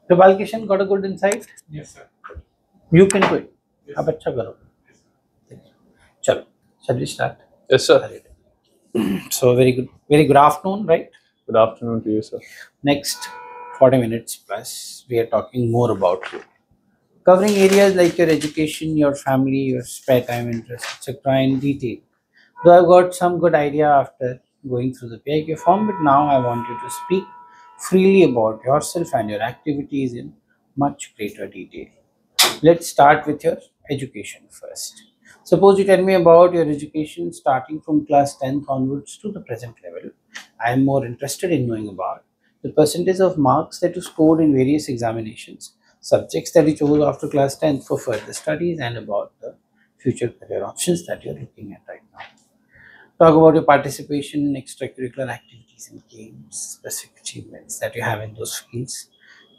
So Balkishan got a good insight. Yes, sir. You can do it. Yes. अब अच्छा करो. चलो, shall we start? Yes, sir. So very good afternoon, right? Good afternoon to you, sir. Next 40 minutes plus, we are talking more about you. Covering areas like your education, your family, your spare time interests, etc. in detail. Though I've got some good idea after going through the PIQ form, but now I want you to speak freely about yourself and your activities in much greater detail. Let's start with your education first. Suppose you tell me about your education starting from class 10th onwards to the present level. I am more interested in knowing about the percentage of marks that you scored in various examinations, subjects that you chose after class 10th for further studies, and about the future career options that you're looking at right now. Talk about your participation in extracurricular activities and games, specific achievements that you have in those fields,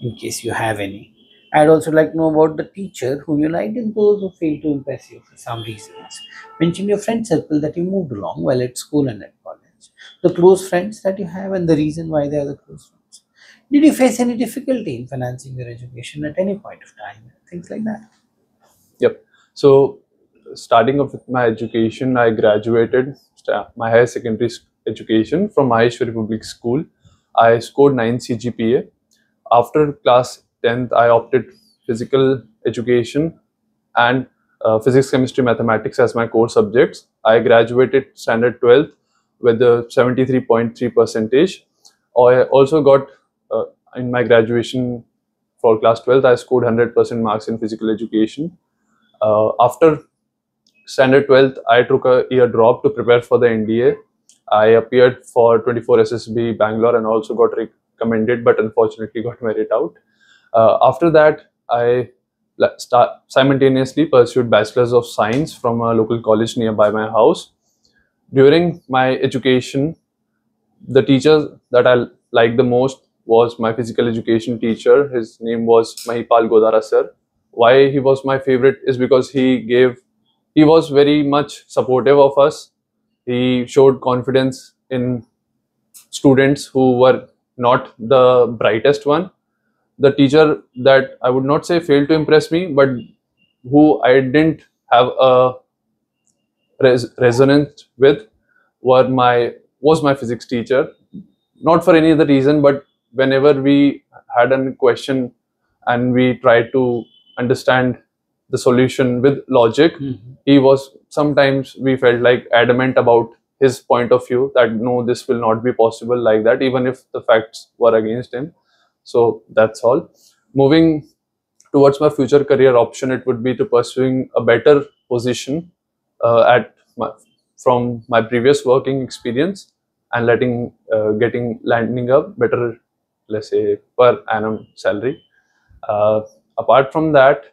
in case you have any. I'd also like to know about the teacher whom you liked and those who failed to impress you for some reasons. Mention your friend circle that you moved along while at school and at college. The close friends that you have and the reason why they are the close friends. Did you face any difficulty in financing your education at any point of time? Things like that. Yep. So, starting off with my education, I graduated my higher secondary education from Maheshwari Public School. I scored 9 CGPA. After class 10th, I opted physical education and physics, chemistry, mathematics as my core subjects. I graduated standard 12th with a 73.3 percentage. I also got in my graduation for class 12th, I scored 100% marks in physical education. After standard 12th, I took a year drop to prepare for the NDA. I appeared for 24 SSB Bangalore and also got recommended, but unfortunately got merit out. After that, I simultaneously pursued Bachelor's of Science from a local college nearby my house. During my education, the teacher that I liked the most was my physical education teacher. His name was Mahipal Godara sir. Why he was my favorite is because he was very much supportive of us. He showed confidence in students who were not the brightest one. The teacher that I would not say failed to impress me, but who I didn't have a resonance with was my physics teacher. Not for any other reason, but whenever we had a question and we tried to understand the solution with logic, he was sometimes we felt like adamant about his point of view that no, this will not be possible like that, even if the facts were against him. So that's all. Moving towards my future career option, it would be to pursuing a better position from my previous working experience and landing a better, let's say, per annum salary. Apart from that,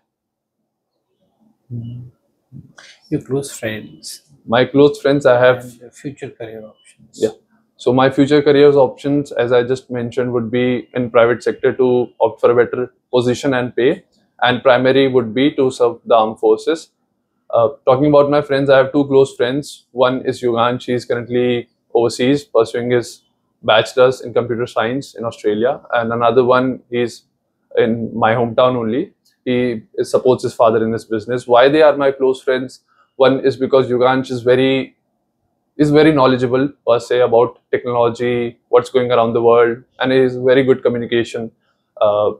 Your close friends. my close friends, I have And the future career options. Yeah. So my future careers options, as I just mentioned, would be in private sector to opt for a better position and pay, and primary would be to serve the armed forces. Talking about my friends, I have two close friends. One is Yugansh. He is currently overseas pursuing his bachelor's in computer science in Australia, and another one is in my hometown only. He supports his father in this business. Why they are my close friends? One is because Yugansh is very knowledgeable per se about technology, what's going around the world, and is very good communication. Uh,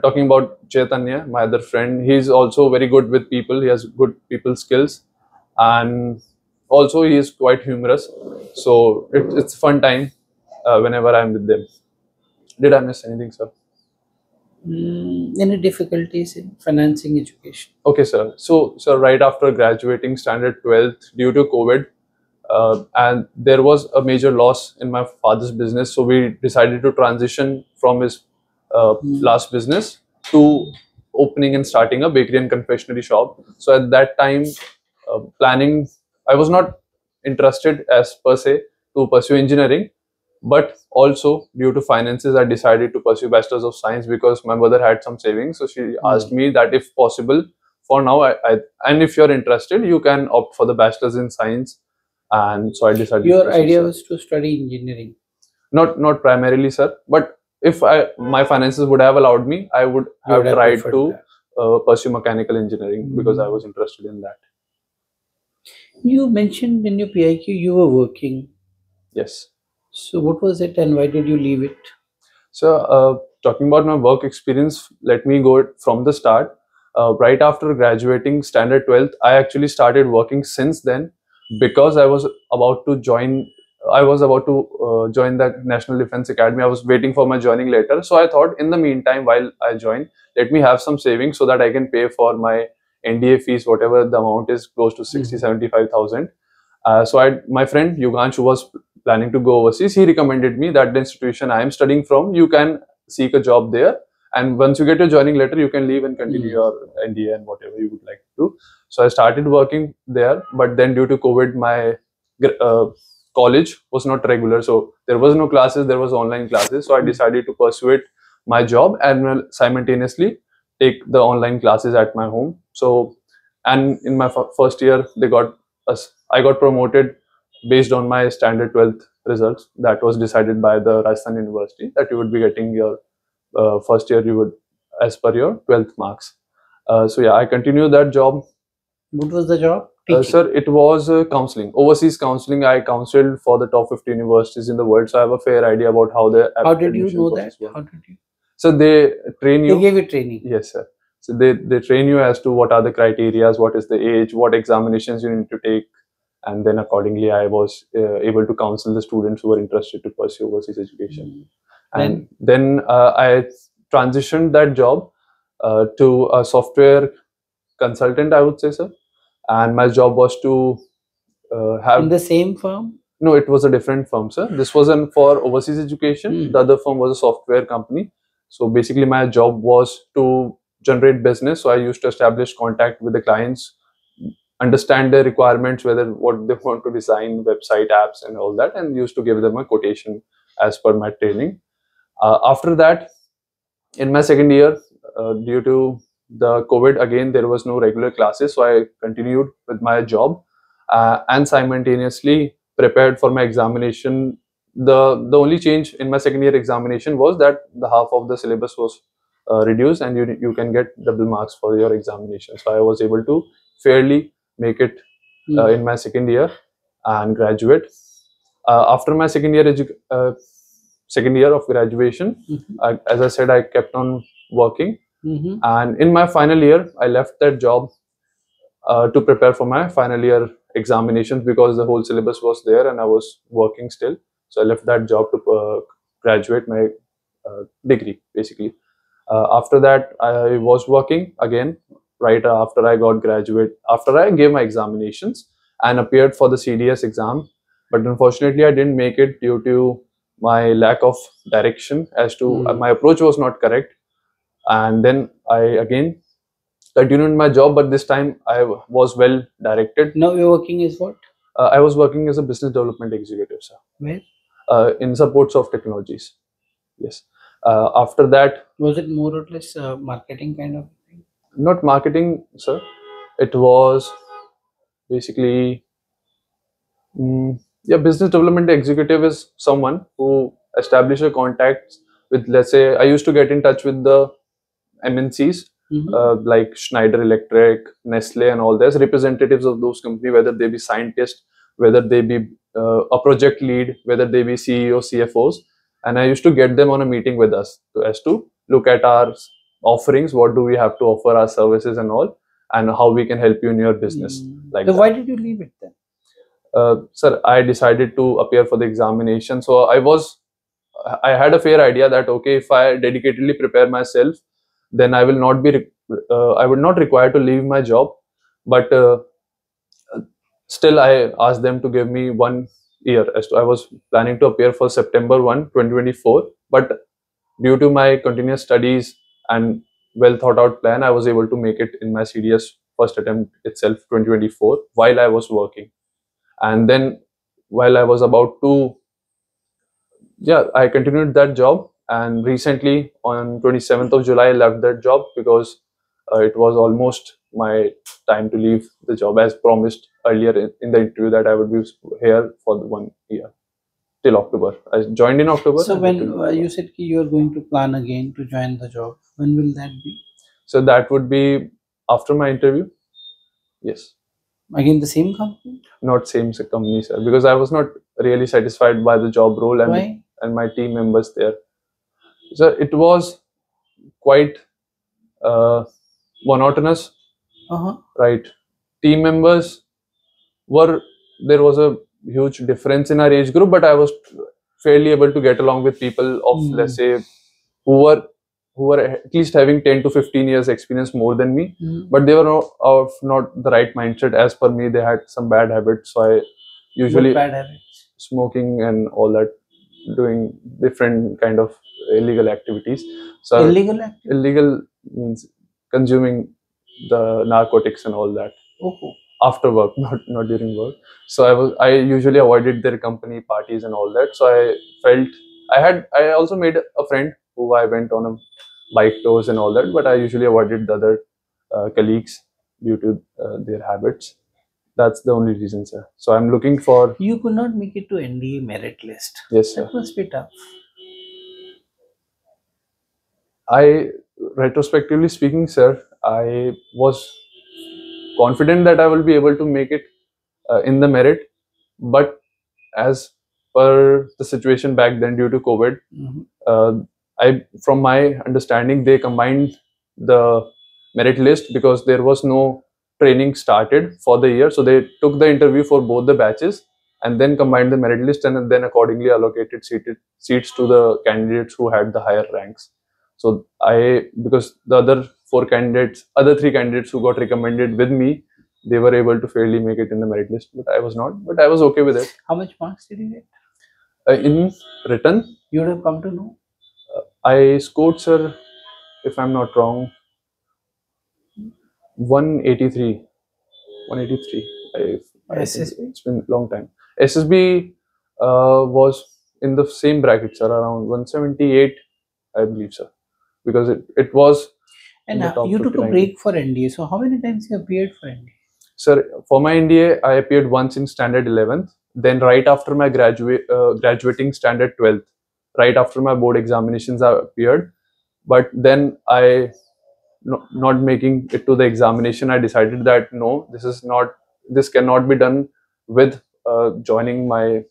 Talking about Chaitanya, my other friend, he's also very good with people. He has good people skills, and also he is quite humorous. So it's a fun time whenever I'm with them. Did I miss anything, sir? Any difficulties in financing education? Okay, sir. So, right after graduating standard 12th due to COVID, and there was a major loss in my father's business, so we decided to transition from his last business to opening and starting a bakery and confectionery shop. So at that time, planning, I was not interested as per se to pursue engineering, but also due to finances, I decided to pursue Bachelor's of Science because my mother had some savings. So she asked me that if possible, for now, and if you're interested, you can opt for the Bachelor's in Science. And so I decided. Your idea was to study engineering. Not primarily, sir, but if my finances would have allowed me, I would You have would have tried preferred to that. pursue mechanical engineering because I Mhm. was interested in that. You mentioned in your PIQ you were working. Yes. So what was it and why did you leave it? So, talking about my work experience, let me go from the start. Right after graduating standard 12th, I actually started working since then because I was about to join the National Defense Academy. I was waiting for my joining letter. So I thought in the meantime, while I join, let me have some savings so that I can pay for my NDA fees, whatever the amount is, close to 60, Mhm. 75,000. My friend Yugansh, who was planning to go overseas, he recommended me that the institution I am studying from, you can seek a job there. And once you get your joining letter, you can leave and continue Mm. your NDA and whatever you would like to do. So I started working there, but then due to COVID, my uh, college was not regular. So there was no classes, there was online classes. So I Mm. decided to pursue it, my job, and simultaneously take the online classes at my home. So, and in my first year, I got promoted based on my standard 12th results. That was decided by the Rajasthan University that you would be getting your first year, you would, as per your 12th marks. So yeah, I continued that job. What was the job? Teaching. Sir, it was counseling, overseas counseling. I counseled for the top 50 universities in the world, so I have a fair idea about how the How did you admission know that? process works. How did you? So they train They you. gave you training. Yes, sir. So they train you as to what are the criterias, what is the age, what examinations you need to take, and then accordingly, I was able to counsel the students who were interested to pursue overseas education. Mm. And Then then I transitioned that job to a software consultant, I would say, sir. And my job was to in have the same firm? no, it was a different firm, sir. This wasn't for overseas education. Mm. The other firm was a software company. So basically, my job was to generate business. So I used to establish contact with the clients, understand their requirements, whether what they want to design, website, apps, and all that, and used to give them a quotation as per my training. After that, in my second year, due to the COVID, again there was no regular classes, so I continued with my job and simultaneously prepared for my examination. The only change in my second year examination was that the half of the syllabus was reduced, and you can get double marks for your examination. So I was able to fairly make it Mm. in my second year and graduate. After my second year of graduation, Mhm. as I said, I kept on working. Mhm. And in my final year, I left that job to prepare for my final year examinations because the whole syllabus was there and I was working still. So I left that job to graduate my degree, basically. After that, I was working again right after I got graduate, after I gave my examinations and appeared for the CDS exam. But unfortunately, I didn't make it due to my lack of direction as to Mm. my approach was not correct. And then I again continued my job, but this time I was well directed. Now you're working as what? I was working as a business development executive, sir, Where? in supports of technologies. Yes. After that, Was it more or less marketing kind of thing? not marketing, sir. It was basically, yeah, business development executive is someone who establishes contacts with, let's say, I used to get in touch with the MNCs Mhm. like Schneider Electric, Nestle, and all. There's representatives of those companies, whether they be scientists, whether they be a project lead, whether they be CEO, CFOs, and I used to get them on a meeting with us as to look at our offerings, what do we have to offer, our services and all, and how we can help you in your business, Mm. like So that. why did you leave it then? Sir, I decided to appear for the examination. So I had a fair idea that okay, if I dedicatedly prepare myself, then I will not be, I would not require to leave my job. But still, I asked them to give me 1 year. As to I was planning to appear for September 1, 2024, but due to my continuous studies and well thought out plan, I was able to make it in my CDS first attempt itself, 2024, while I was working. And then while I was about to, yeah, I continued that job. And recently on 27th of July, I left that job because it was almost my time to leave the job as promised earlier in the interview that I would be here for the 1 year. till October. I joined in October. So and when till October. you said ki you are going to plan again to join the job, when will that be? So that would be after my interview. Yes, Again the same company? not same company, sir, because I was not really satisfied by the job role Why? and my team members there. So it was quite uh, monotonous, Uh-huh. right? Team members were there was a huge difference in our age group, but I was fairly able to get along with people of let's say who were at least having 10 to 15 years experience more than me, but they were not the right mindset as per me. They had some bad habits, so I usually What bad habits? smoking and all that, doing different kind of illegal activities. So Illegal activity? illegal means consuming the narcotics and all that Oh. after work, not during work. So I usually avoided their company parties and all that. So I felt I also made a friend who I went on a bike tours and all that, but I usually avoided the other colleagues due to their habits. That's the only reason, sir. So I'm looking for. You could not make it to NDA merit list. Yes, sir. That must be tough. I, retrospectively speaking, sir, I was confident that I will be able to make it in the merit, but as per the situation back then due to COVID, from my understanding, they combined the merit list because there was no training started for the year. So they took the interview for both the batches and then combined the merit list and then accordingly allocated seats to the candidates who had the higher ranks. So because the other three candidates who got recommended with me, they were able to fairly make it in the merit list, but I was not. But I was okay with it. How much marks did you get? In written, You would have come to know. I scored, sir, if I'm not wrong, 183. 183. SSB? It's been a long time. SSB was in the same bracket, sir, around 178, I believe, sir, because it was. And you took a break for NDA. So how many times you appeared for NDA? Sir, for my NDA, I appeared once in standard 11th. Then right after my graduating standard 12th, right after my board examinations, I appeared. But then not making it to the examination, I decided that no, this cannot be done with joining my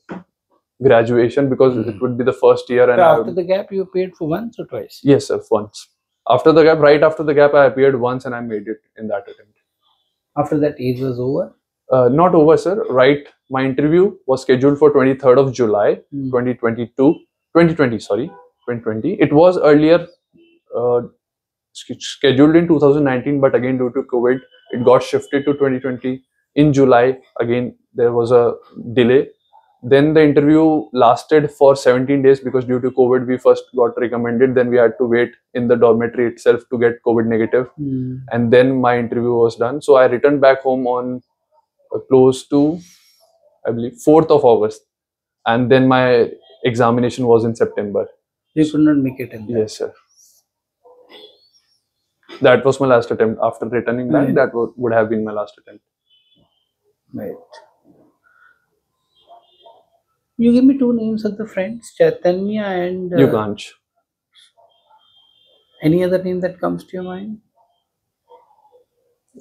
graduation because it would be the first year. And so after the gap, you appeared for once or twice? Yes, sir, once. After the gap, right after the gap, I appeared once and I made it in that attempt. After that, age was over? Not over, sir. Right, my interview was scheduled for 23rd of July, 2020. Sorry, 2020. It was earlier scheduled in 2019, but again due to COVID, it got shifted to 2020 in July. Again, there was a delay. Then the interview lasted for 17 days because due to COVID, we first got recommended. Then we had to wait in the dormitory itself to get COVID negative. And then my interview was done. So I returned back home on close to, I believe, 4th of August. And then my examination was in September. You could not make it in that. Yes, sir. That was my last attempt. After returning back, that would have been my last attempt. Right. You give me two names of the friends, Chaitanya and Yugansh. Any other name that comes to your mind?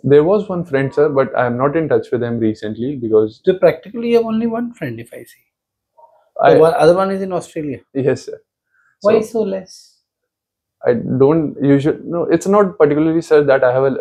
There was one friend, sir, but I am not in touch with him recently because. So practically, you have only one friend, if I see. The other one is in Australia. Yes, sir. Why so less? I don't usually. No, it's not particularly, sir, that I have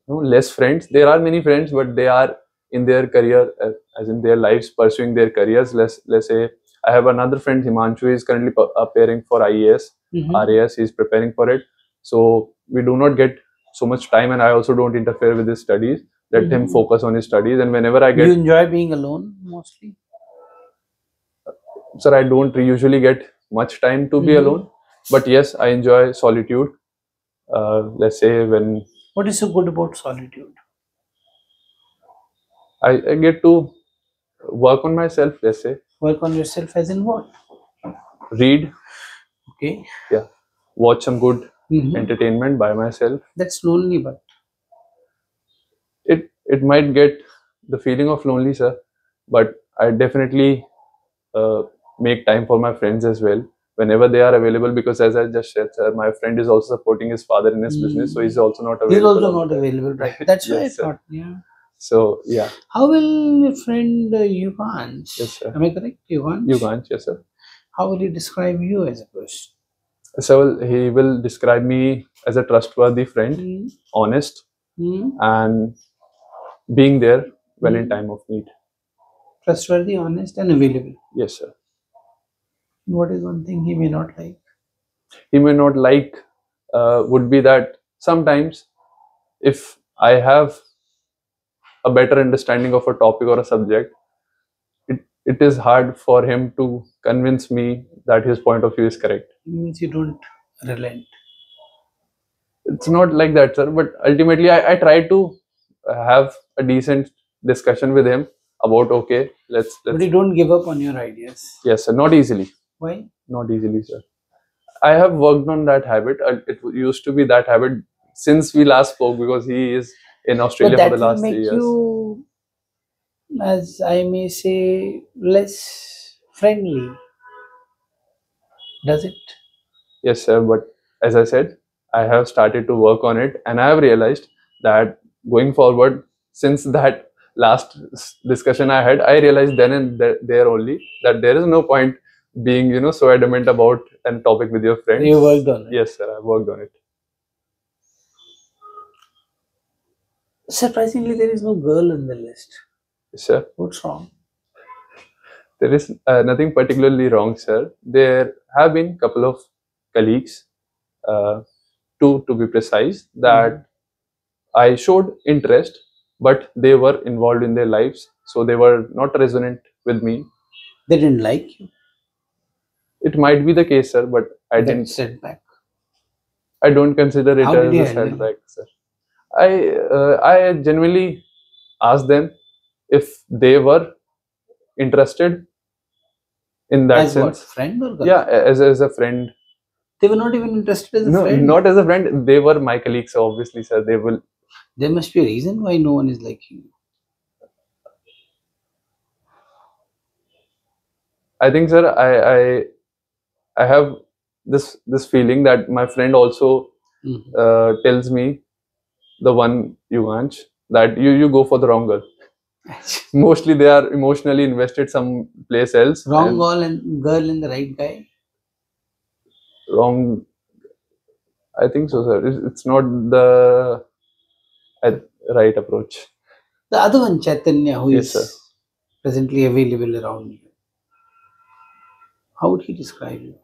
less friends. There are many friends, but they are in their career, as in their lives, pursuing their careers. Let's say I have another friend, Himanshu, is currently appearing for IAS, RAS. He's preparing for it. So we do not get so much time, and I also don't interfere with his studies. Let him focus on his studies, and whenever I get. You enjoy being alone mostly? Sir, I don't usually get much time to be alone, but yes, I enjoy solitude. Let's say when. What is so good about solitude? I get to work on myself, let's say. Work on yourself as in what? Read. Okay. Yeah. Watch some good entertainment by myself. That's lonely, but. It might get the feeling of lonely, sir, but I definitely make time for my friends as well whenever they are available, because as I just said, sir, my friend is also supporting his father in his business, so he's also not He's available also all not the time. available, right? That's what I Yes, sir. thought. Yeah. So yeah. How will your friend Yuvansh? Yes, sir. Am I correct? Yuvansh? You can't. Yes, sir. How will you describe you as a person? So he will describe me as a trustworthy friend, Hmm. honest, Hmm. and being there when in Hmm. time of need. Trustworthy, honest, and available. Yes, sir. What is one thing he may not like? He may not like would be that sometimes if I have a better understanding of a topic or a subject, it is hard for him to convince me that his point of view is correct. It means you don't relent. It's not like that, sir, but ultimately I try to have a decent discussion with him about, okay, let's But you don't give up on your ideas. yes, sir, not easily. Why? Not easily, sir. I have worked on that habit. It used to be that habit since we last spoke, because he is in But Australia that for the will last 3 make years. you, as I may say, less friendly. Does it? Yes, sir. But as I said, I have started to work on it, and I have realized that going forward, since that last discussion I had, I realized then and there only that there is no point being, so adamant about a topic with your friends. You worked on it. Yes, sir. I worked on it. Surprisingly, there is no girl in the list. Yes, sir. What's wrong? There is nothing particularly wrong, sir. There have been a couple of colleagues, two to be precise, that I showed interest, but they were involved in their lives, so they were not resonant with me. They didn't like you. It might be the case, sir, but I That didn't. setback. I don't consider it How did as you a handle setback, sir. I genuinely asked them if they were interested in that As what? sense. Friend or girl? Yeah, as a friend. They were not even interested as a No, friend. not as a friend. They were my colleagues, so obviously, sir. They will. There must be a reason why no one is liking you. I think, sir, I have this feeling that my friend also tells me, the one Yuvansh, that you go for the wrong girl. Mostly they are emotionally invested some place else. Wrong and girl and the right guy. Wrong. I think so, sir. It's not the uh, right approach. The other one, Chaitanya, who Yes, is sir. presently available around you. How would he describe you?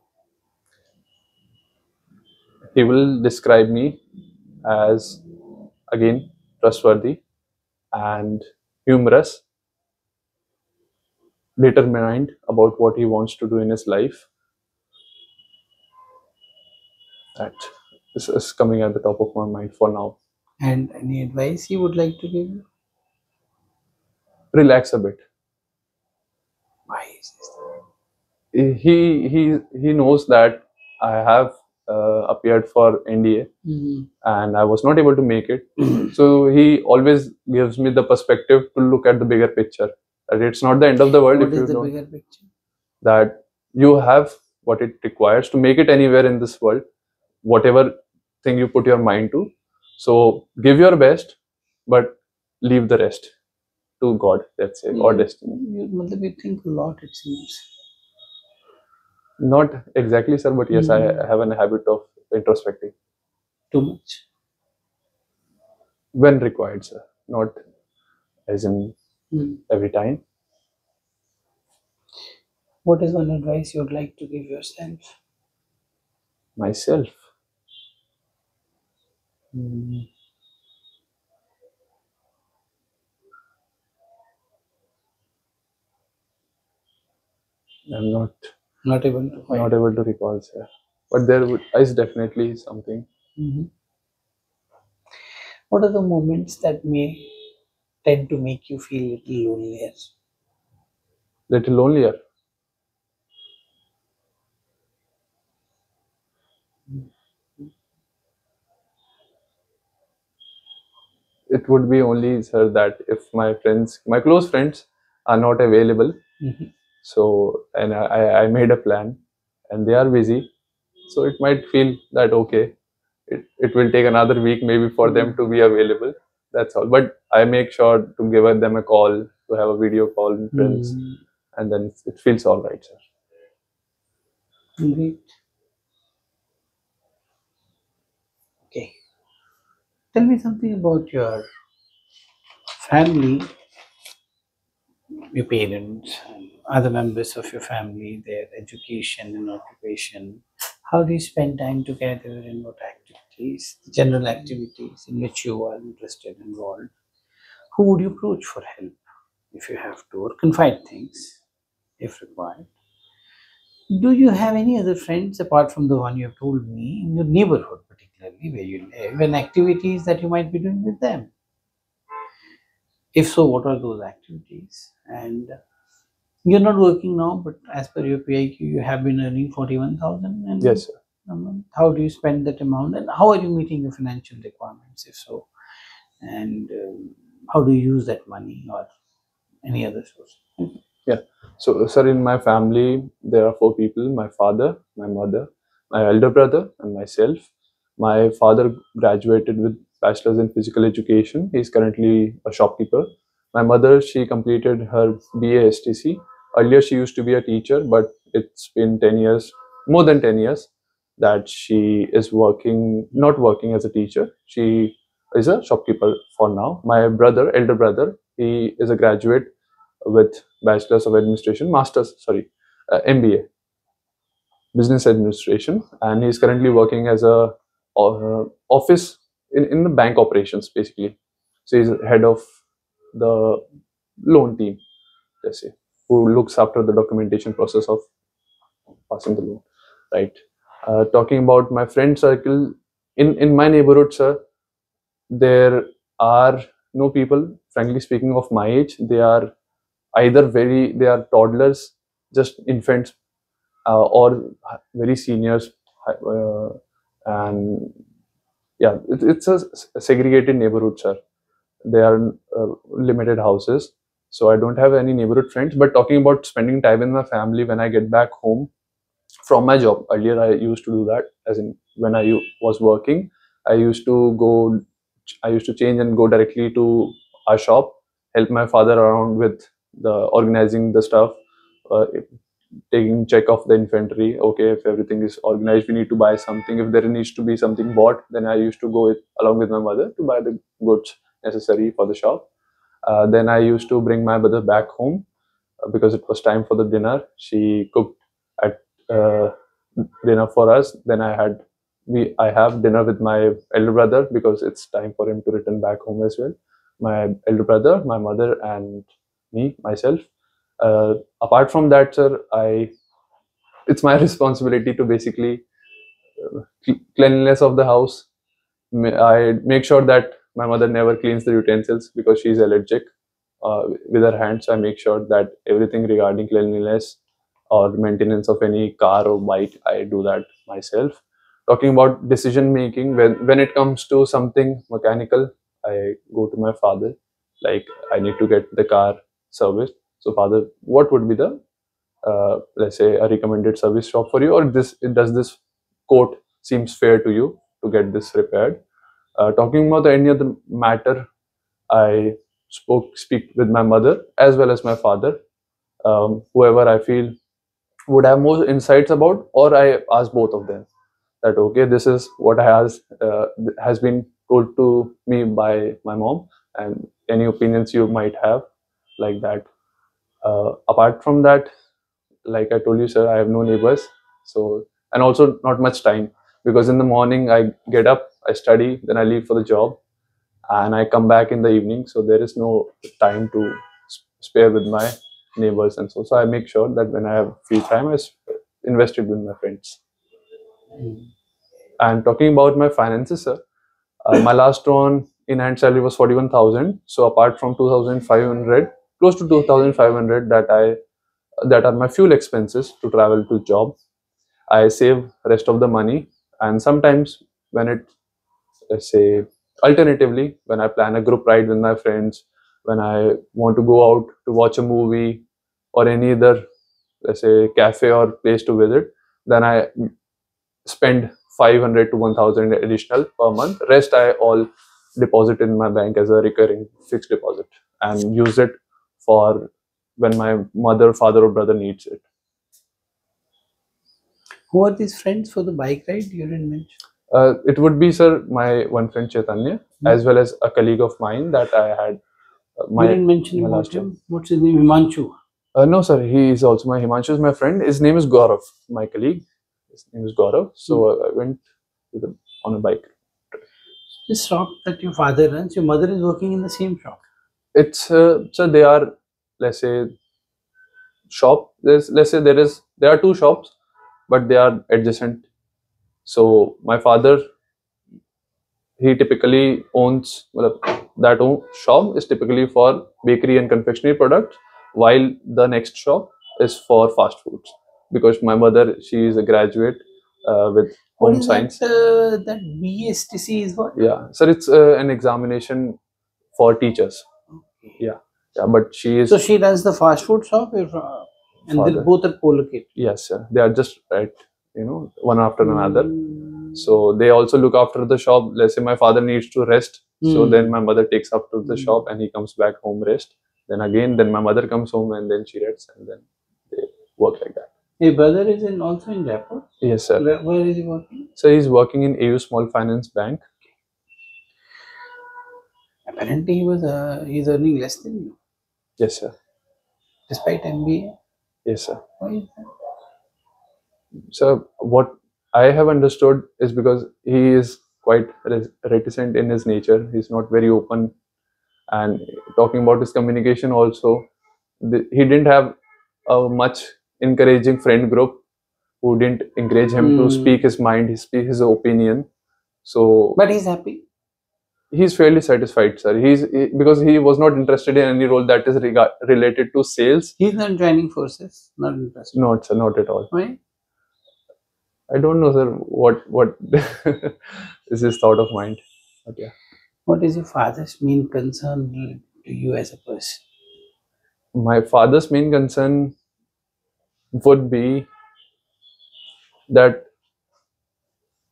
He will describe me as, again, trustworthy and humorous, determined about what he wants to do in his life. That is coming at the top of my mind for now. And any advice he would like to give you? Relax a bit. Why is this? He knows that I have appeared for NDA and I was not able to make it. So he always gives me the perspective to look at the bigger picture. That it's not the end of the world What if is you the don't. bigger picture? That you have what it requires to make it anywhere in this world, whatever thing you put your mind to. So give your best, but leave the rest to God, let's say, or destiny. You think a lot, it seems. Not exactly, sir, but yes, I have a habit of introspecting Too much. when required, sir. Not as in every time. What is one advice you would like to give yourself? Myself. Mm, I'm Not able to find. not able to recall, sir. But there is definitely something. What are the moments that may tend to make you feel a little lonelier? Little lonelier. It would be only, sir, that if my close friends, are not available, So, and I made a plan, and they are busy. So it might feel that okay, it will take another week maybe for them to be available. That's all. But I make sure to give them a call, to have a video call in friends, Hmm. and then it feels all right, sir. Great. Okay. Tell me something about your family, your parents, and other members of your family, their education and occupation. How do you spend time together and what activities, general activities in which you are interested, involved? Who would you approach for help if you have to, or confide things if required? Do you have any other friends apart from the one you have told me in your neighborhood, particularly where you live, and activities that you might be doing with them? If so, what are those activities? And you're not working now, but as per your PIQ, you have been earning 41,000 and Yes, sir. a month. How do you spend that amount, and how are you meeting your financial requirements, if so? And how do you use that money or any other source? Yeah. So, sir, in my family, there are four people: my father, my mother, my elder brother, and myself. My father graduated with bachelor's in physical education. He's currently a shopkeeper. My mother, she completed her BA STC. Earlier, she used to be a teacher, but it's been 10 years, more than 10 years, that she is working, not working as a teacher. She is a shopkeeper for now. My brother, elder brother, he is a graduate with bachelor's of administration, master's, sorry, MBA, business administration, and he's currently working as a office in the bank operations basically. So he's head of the loan team, let's say, who looks after the documentation process of passing the loan, right? Talking about my friend circle, in my neighborhood, sir, there are no people, frankly speaking, of my age. They are either they are toddlers, just infants, or very seniors, and yeah, it's a segregated neighborhood, sir. They are limited houses, so I don't have any neighborhood friends. But talking about spending time with my family when I get back home from my job, earlier I used to do that, as in when I was working, I used to go, I used to change and go directly to our shop, help my father around with the organizing the stuff, taking check of the inventory. Okay, if everything is organized, we need to buy something. If there needs to be something bought, then I used to go along with my mother to buy the goods necessary for the shop. Then I used to bring my mother back home because it was time for the dinner. She cooked at uh, dinner for us. Then I have dinner with my elder brother because it's time for him to return back home as well. My elder brother, my mother, and me myself. Apart from that, sir, I it's my responsibility to basically cleanliness of the house. I make sure that my mother never cleans the utensils because she's allergic with her hands. I make sure that everything regarding cleanliness or maintenance of any car or bike, I do that myself. Talking about decision making, when it comes to something mechanical, I go to my father. Like, I need to get the car serviced. So, father, what would be the let's say a recommended service shop for you, or does this quote seems fair to you to get this repaired? Talking about any other matter, I speak with my mother as well as my father, whoever I feel would have more insights about, or I ask both of them that okay, this is what has been told to me by my mom, and any opinions you might have, like that. Apart from that, like I told you, sir, I have no neighbors. So, and also not much time, because in the morning I get up, I study, then I leave for the job, and I come back in the evening. So there is no time to spare with my neighbors, and so I make sure that when I have free time, invest it with my friends. Mm. And talking about my finances, sir, my last drawn in hand salary was 41,000. So apart from 2,500, close to 2,500 that are my fuel expenses to travel to job, I save rest of the money. And sometimes when it, let's say, alternatively, when I plan a group ride with my friends, when I want to go out to watch a movie or any other let's say, cafe or place to visit, then I spend 500 to 1000 additional per month. Rest I all deposit in my bank as a recurring fixed deposit and use it for when my mother, father, or brother needs it. Who are these friends for the bike ride? You didn't mention. It would be, sir, my one friend Chaitanya, as well as a colleague of mine that I had. You didn't mention my about last him. What's his name? Himanshu. No, sir, he is also my Himanshu is my friend. His name is Gaurav, my colleague. His name is Gaurav. So I went with him on a bike. This shop that your father runs, your mother is working in the same shop. It's so they are, let's say, shop. Let's say there are two shops, but they are adjacent. So my father, he typically owns, well, shop is typically for bakery and confectionery products, while the next shop is for fast foods. Because my mother, she is a graduate with What home is science. that BSTC is what? Yeah, sir, it's an examination for teachers. Yeah, but she is. So she runs the fast food shop, and they Father. both are co-located. Yes, sir. They are just right, one after another. Mm. So they also look after the shop. Let's say my father needs to rest, so then my mother takes up to the shop and he comes back home rest. Then my mother comes home and then she rests, and then they work like that. Your brother is also in Jaipur? Yes, sir. Where is he working? So he's working in AU Small Finance Bank. Apparently he's earning less than you, Yes, sir. despite MBA. Yes, sir. Why is that? So what I have understood is because he is quite reticent in his nature. He's not very open, and talking about his communication also, he didn't have a much encouraging friend group who didn't encourage him to speak his mind, speak his opinion. So, But he's happy. He's fairly satisfied, sir. Because he was not interested in any role that is related to sales. He's not joining forces. Not interested. Not, sir, not at all. Why? I don't know, sir. What is his thought of mind? But yeah. What is your father's main concern to you as a person? My father's main concern would be that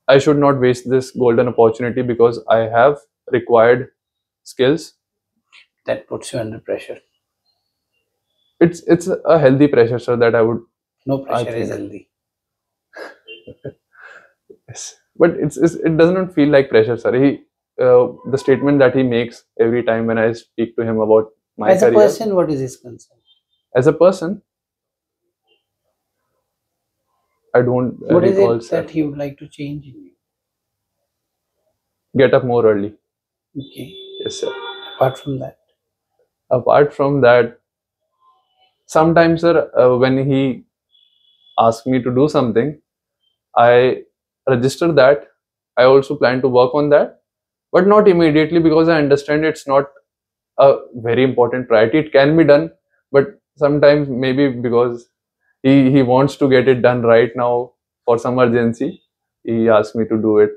I should not waste this golden opportunity because I have required skills. That puts you under pressure. It's a healthy pressure, sir, that I would. No pressure is healthy. Yes, but it does not feel like pressure, sir. The statement that he makes every time when I speak to him about my As career. a person, what is his concern? As a person, I don't What is recall, it sir. that he would like to change in you? Get up more early. Okay. Yes, sir. Apart from that, sometimes, sir, when he asks me to do something, I register that. I also plan to work on that, but not immediately because I understand it's not a very important priority. It can be done, but sometimes maybe because he wants to get it done right now for some urgency, he asks me to do it,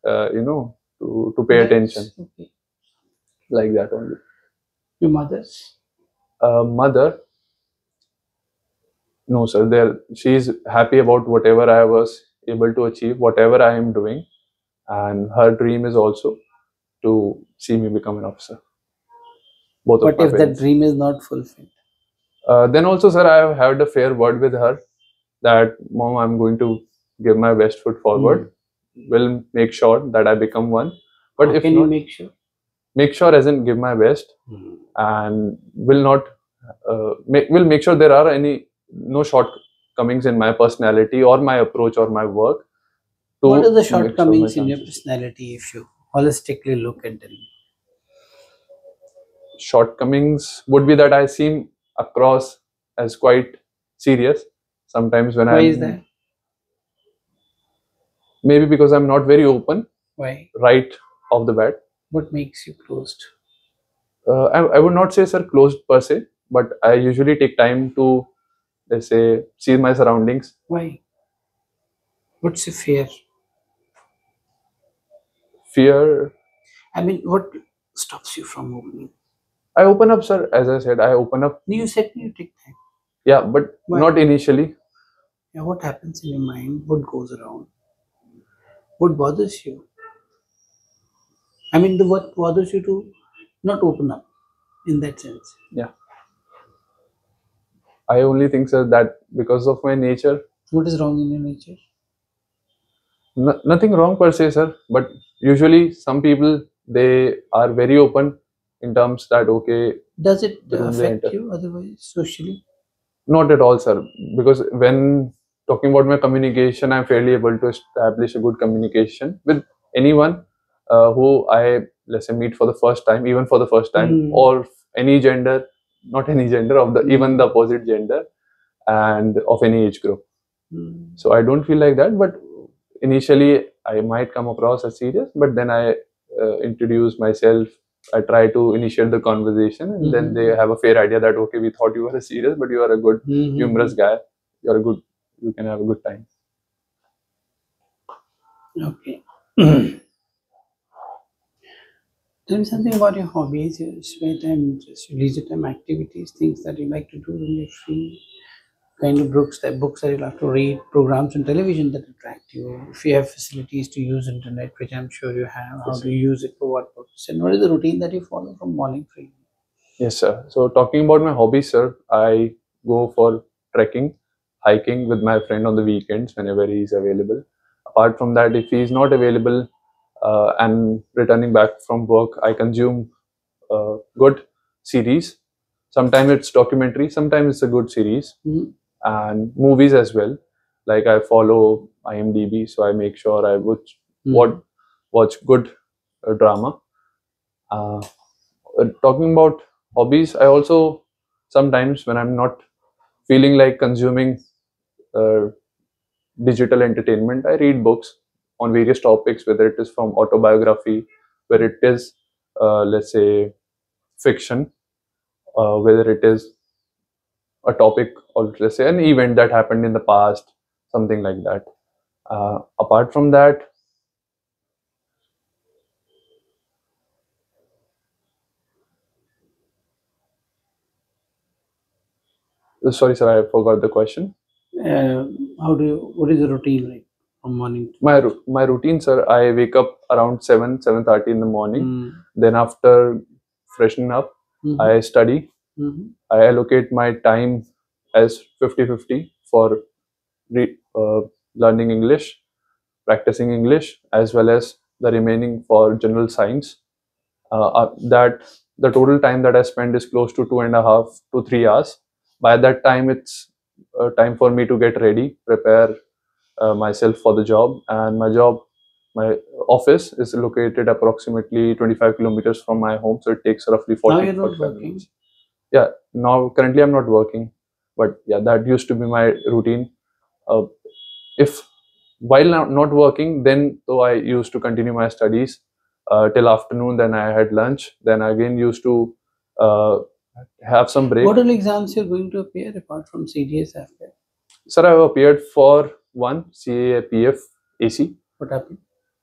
to pay attention. Okay. Like that only. Your mother's? Mother, no, sir. She's happy about whatever I was able to achieve, whatever I am doing, and her dream is also to see me become an officer. Both What of my if that parents. dream is not fulfilled? Then also, sir, I have had a fair word with her that, Mom, I'm going to give my best foot forward. Will make sure that I become one. But How if can not, you make sure? make sure as in give my best, and will not will make sure there are no shortcomings in my personality or my approach or my work. What are the make sure my shortcomings in your chances. personality if you holistically look at them? Shortcomings would be that I seem across as quite serious sometimes when Why is that? Maybe because I'm not very open. Why? Right off the bat. What makes you closed? I would not say, sir, closed per se, but I usually take time to, let's say, see my surroundings. Why? What's your fear? Fear. I mean, what stops you from opening? I open up, sir. As I said, I open up. You said you take time. Yeah, but Why? not initially. Yeah, what happens in your mind? What goes around? What bothers you? I mean, what bothers you to not open up in that sense? Yeah, I only think, sir, that because of my nature, What is wrong in your nature? nothing wrong per se, sir. But usually, some people they are very open in terms that okay, Does it the room they affect enter. you otherwise socially? Not at all, sir. Because when talking about my communication, I'm fairly able to establish a good communication with anyone who I, let's say, meet for the first time, even for the first time, Mm. or any gender, not any gender of the even the opposite gender, and of any age group. Mm. So I don't feel like that. But initially, I might come across as serious, but then I introduce myself. I try to initiate the conversation, and then they have a fair idea that okay, we thought you were serious, but you are a good, humorous guy. You're a good. You can have a good time. Okay. Tell me something about your hobbies, your spare time interests, your leisure time activities, things that you like to do when you're free, kind of books that you like to read, programs on television that attract you. If you have facilities to use internet, which I'm sure you have, how do you use it for what purpose? And what is the routine that you follow from morning to evening? Yes, sir. So talking about my hobbies, sir, I go for trekking, hiking with my friend on the weekends whenever he is available. Apart from that, if he is not available and returning back from work, I consume good series. Sometimes it's documentary, sometimes it's a good series, Mhm. and movies as well. Like I follow IMDb, so I make sure I Mhm. watch good drama. Uh, Talking about hobbies, I also sometimes when I'm not feeling like consuming uh, digital entertainment, I read books on various topics, whether it is from autobiography, whether it is let's say fiction, whether it is a topic or let's say an event that happened in the past, something like that. Apart from that, sorry, sir, I forgot the question. Uh, how do you? What is the routine like from morning to My night? my routine, sir. I wake up around 7:30 in the morning. Mm. Then after freshening up, Mhm. I study. Mhm. I allocate my time as 50-50 for learning English, practicing English, as well as the remaining for general science. That the total time that I spend is close to 2.5 to 3 hours. By that time, it's time for me to get ready, prepare myself for the job, and my office is located approximately 25 kilometers from my home, so it takes roughly Now 40 you're to not 45 working. minutes. Yeah, now currently I'm not working, but yeah, that used to be my routine. uh, if while not working, then though I used to continue my studies till afternoon, then I had lunch, then I again used to uh, have some break. What all exams you're going to appear apart from CDS after? Sir, I have appeared for one CAPF AC. What happened?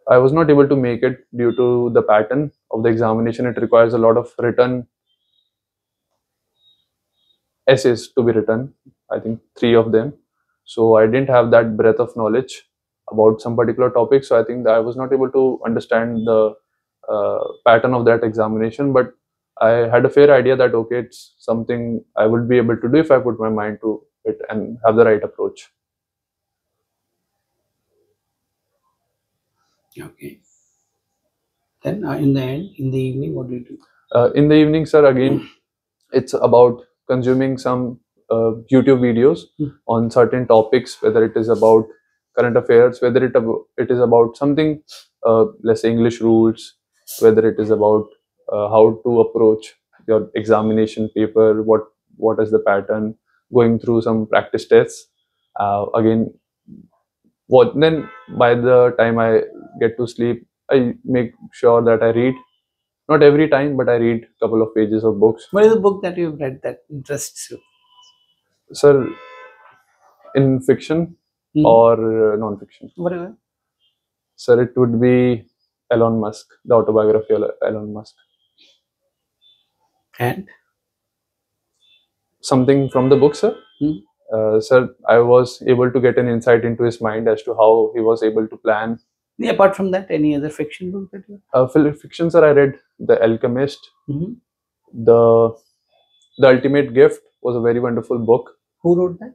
I was not able to make it due to the pattern of the examination. It requires a lot of written essays to be written. I think three of them. So I didn't have that breadth of knowledge about some particular topic. So I think that I was not able to understand the pattern of that examination. But I had a fair idea that okay, it's something I would be able to do if I put my mind to it and have the right approach. Okay. Then in the end, in the evening, what do you do? In the evening, sir, again, it's about consuming some YouTube videos on certain topics, whether it is about current affairs, whether it is about something, let's say English rules, whether it is about how to approach your examination paper, what is the pattern, going through some practice tests. Again, what then by the time I get to sleep, I make sure that I read. Not every time, but I read a couple of pages of books. What is the book that you've read that interests you? Sir, in fiction or non-fiction? Whatever. Sir, it would be Elon Musk, the autobiography of Elon Musk. And Something from the book, sir. Hmm. Sir, I was able to get an insight into his mind as to how he was able to plan. Yeah, apart from that, any other fiction book that you? Fiction, sir, I read The Alchemist. Mhm. The Ultimate Gift was a very wonderful book. Who wrote that?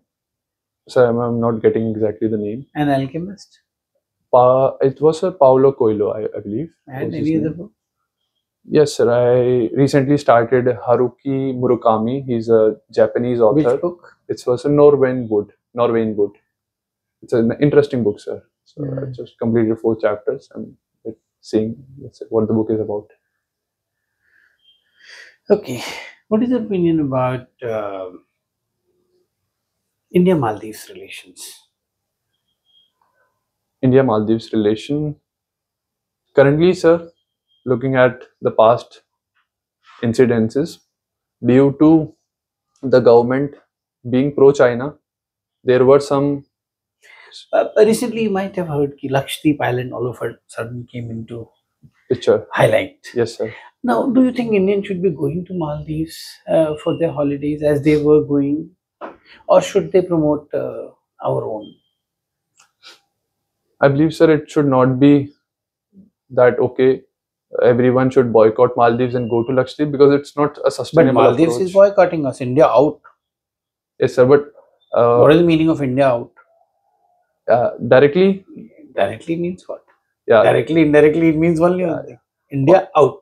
Sir, I'm not getting exactly the name. An Alchemist. It was a Paulo Coelho, I believe. And was his any other name. book? Yes, sir. I recently started Haruki Murakami. He's a Japanese author. Which book? It was a Norwegian Wood. Norwegian Wood. It's an interesting book, sir. So I just completed 4 chapters and seeing what the book is about. Okay. What is your opinion about India Maldives relations? India Maldives relation. Currently, sir, looking at the past incidences, due to the government being pro China, there were some. Recently, you might have heard that Lakshadweep Island all of a sudden came into Picture. highlight. Yes, sir. Now, do you think Indians should be going to Maldives for their holidays as they were going, or should they promote our own? I believe, sir, it should not be that okay. Everyone should boycott Maldives and go to Lakshadweep because it's not a But sustainable Maldives approach. is boycotting us, India out. Yes, sir, but What is the meaning of India out? directly, Directly means what? yeah, Directly, indirectly, it means only one thing. India out.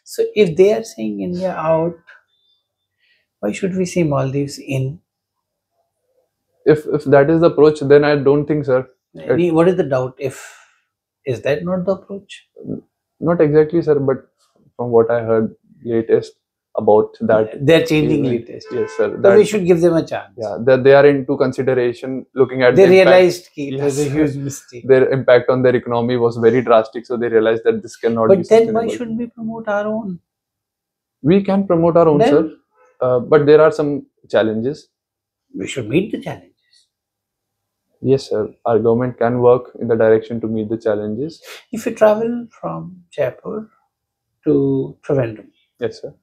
So if they are saying India out, why should we say Maldives in? if that is the approach, then I don't think, sir. What is the doubt? Is that not the approach? Not exactly, sir, but from what I heard latest about that, They're changing event, latest. yes, sir. So That, we should give them a chance. yeah, that they are into consideration, looking at They the impact. realized that it was a Yes. huge mistake. Their impact on their economy was very drastic, so they realized that this cannot be But then why sustainable. should we promote our own? We can promote our own, Then- sir, but there are some challenges. We should meet the challenges. Yes, sir. Our government can work in the direction to meet the challenges. If you travel from Jaipur to Trivandrum, Yes, sir.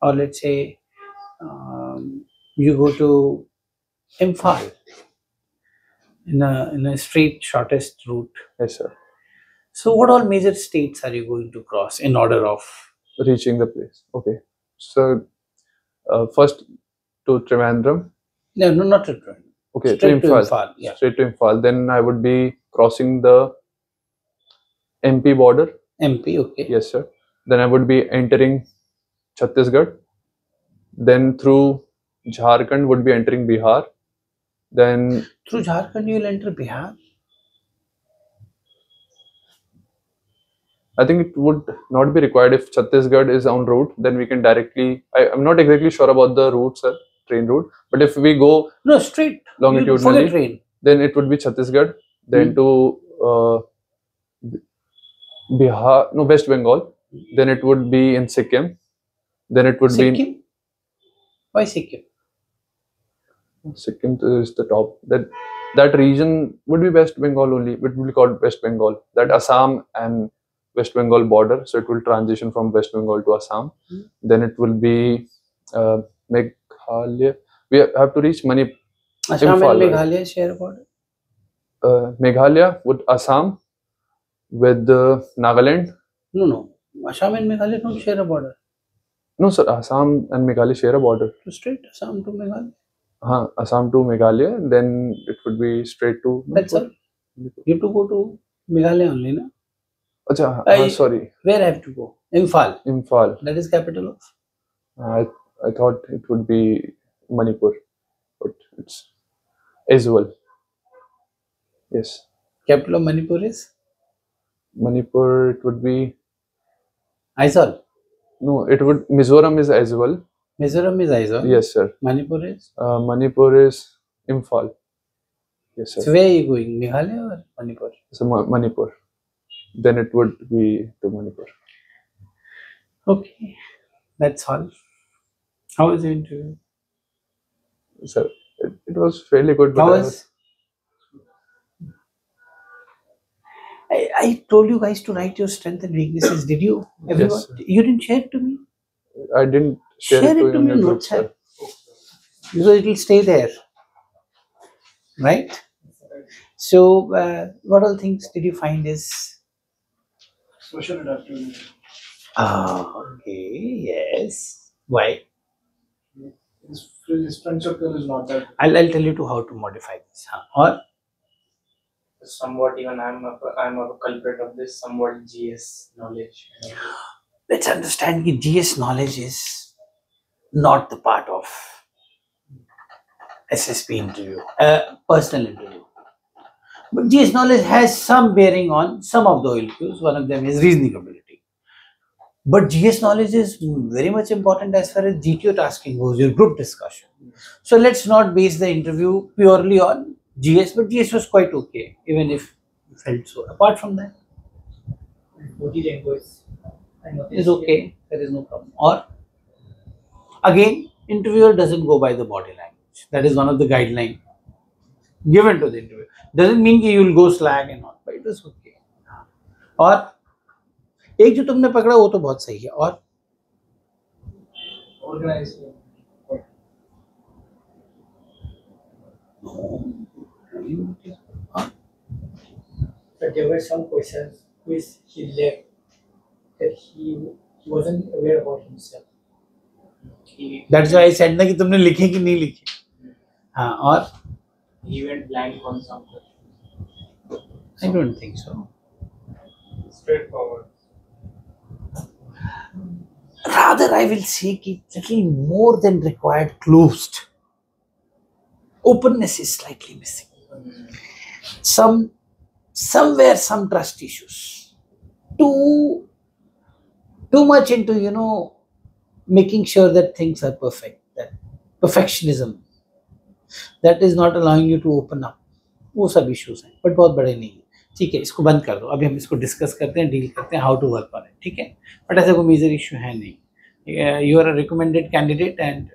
or let's say you go to Imphal in a straight shortest route. Yes, sir. So what all major states are you going to cross in order of? Reaching the place. Okay. So, first to Trivandrum. No, not to Trivandrum. Okay, Straight to Imphal. Imphal. Yeah. Straight to Imphal. Then I would be crossing the MP border. MP. Okay. Yes, sir. Then I would be entering Chhattisgarh. Then through Jharkhand would be entering Bihar. Then Through Jharkhand you will enter Bihar. I think it would not be required if Chhattisgarh is en route. Then we can directly. I'm not exactly sure about the route, sir, train route. But if we go No, straight. longitudinally, Forget train. then it would be Chhattisgarh. Then to Bihar, no, West Bengal. Then it would be in Sikkim. Then it would be Sikkim. Why Sikkim? in Sikkim is the top. That region would be West Bengal only. It would be called West Bengal. That Assam and West Bengal border. So it will transition from West Bengal to Assam. Then it will be Meghalaya. We have to reach Assam Imphal, and right? Meghalaya share a border. Meghalaya with Assam, with Nagaland. No. Assam and Meghalaya don't share a border. No, sir. Assam and Meghalaya share a border. So straight Assam to Meghalaya. Assam to Meghalaya. Then it would be straight to. That's all. You have to go to Meghalaya only, no? Acha, sorry. Where I have to go? Imphal. Imphal. That is capital of. I thought it would be Manipur, but it's Aizawl. Yes, Capital of Manipur is Manipur. It would be Aizawl. no. It would Mizoram is Aizawl. Mizoram is Aizawl. Yes, sir. Manipur is. Manipur is Imphal. Yes, sir. So where are you going? Meghalaya or Manipur? So Manipur. Then it would be to Manipur. Okay, that's all. How was the interview? Sir, it was fairly good. But How was? I told you guys to write your strengths and weaknesses. Did you? Everyone? sir. You didn't share it to me. I didn't share it to you in your group, WhatsApp. sir. because it will stay there, right? So, what all things did you find is? Social adaptability. Okay, yes. Why? His friend circle is not that. I'll tell you to how to modify this. Huh? Or Somewhat even I'm a culprit of this. Somewhat GS knowledge. let's understand that GS knowledge is not the part of SSP interview, personal interview. But GS knowledge has some bearing on some of the OLQs. One of them is reasoning ability. But GS knowledge is very much important as far as GTO tasking goes, your group discussion. So let's not base the interview purely on GS, but GS was quite okay, even if you felt so. Apart from that, Body language. is okay, there is no problem. Or again, interviewer doesn't go by the body language. That is one of the guidelines given to the interviewer. Doesn't mean that you will go slag and all, but it was okay. और एक जो तुमने पकड़ा वो तो बहुत सही है. और Organized. But there were some questions which he left that he wasn't aware about himself. That's why I said ना कि तुमने लिखी कि नहीं लिखी. हाँ, और He went blank on some questions. I don't think so. Straightforward. Rather, I will say keep little more than required closed. Openness is slightly missing. Somewhere some trust issues. Too much into making sure that things are perfect. That perfectionism that is not allowing you to open up. वो सब issues हैं, but बहुत बड़े नहीं. ठीक है, इसको बंद कर दो. अभी हम इसको डिस्कस करते हैं, डील करते हैं how to work on it. ठीक है, बट ऐसा कोई मेजर इशू है नहीं. You are a recommended candidate and